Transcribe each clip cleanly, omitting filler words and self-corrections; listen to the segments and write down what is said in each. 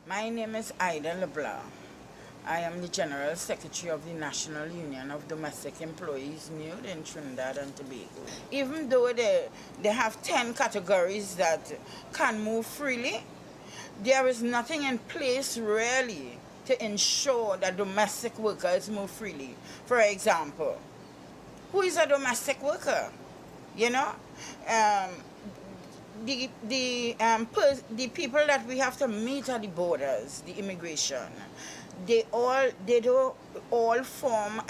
My name is Ida LeBlanc. I am the General Secretary of the National Union of Domestic Employees, NUDE, in Trinidad and Tobago. Even though they have 10 categories that can move freely, there is nothing in place really to ensure that domestic workers move freely. For example, who is a domestic worker? You know, the people that we have to meet at the borders, the immigration, they don't all form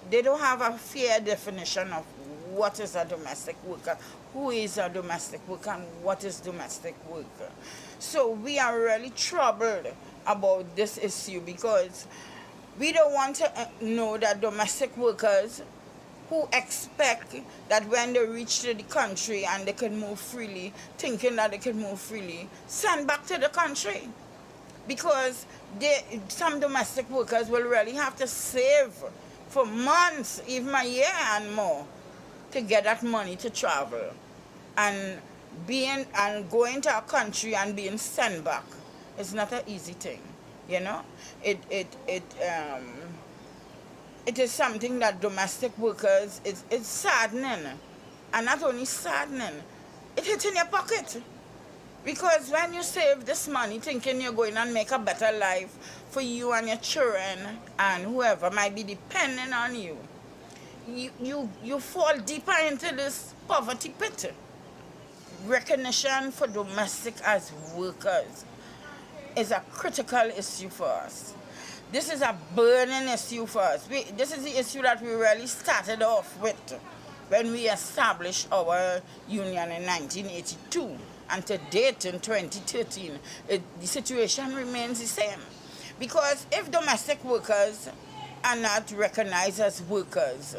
they don't have a fair definition of what is a domestic worker, who is a domestic worker, and what is domestic worker. So we are really troubled about this issue because we don't want to know that domestic workers who expect that when they reach to the country and they can move freely, thinking that they can move freely, send back to the country. Because some domestic workers will really have to save for months, even a year and more, to get that money to travel. And going to a country and being sent back is not an easy thing, you know? It is something that domestic workers, it's saddening. And not only saddening, it hits in your pocket. Because when you save this money thinking you're going to make a better life for you and your children and whoever might be depending on you, you fall deeper into this poverty pit. Recognition for domestic as workers is a critical issue for us. This is a burning issue for us. This is the issue that we really started off with when we established our union in 1982. And to date, in 2013, the situation remains the same. Because if domestic workers are not recognized as workers,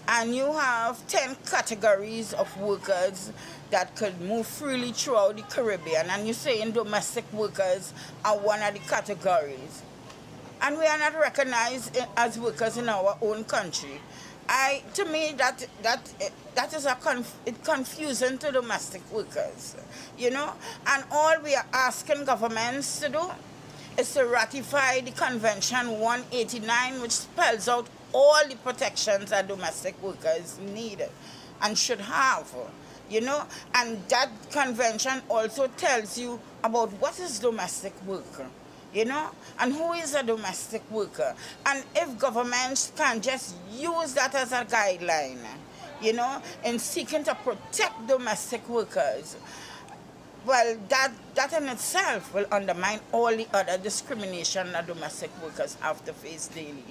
and you have 10 categories of workers that could move freely throughout the Caribbean, and you're saying domestic workers are one of the categories, and we are not recognized as workers in our own country, to me that is confusing to domestic workers, you know. And all we are asking governments to do is to ratify the Convention 189, which spells out all the protections that domestic workers need and should have, you know. And that convention also tells you about what is domestic work, you know, and who is a domestic worker. And if governments can just use that as a guideline, you know, in seeking to protect domestic workers, well, that in itself will undermine all the other discrimination that domestic workers have to face daily.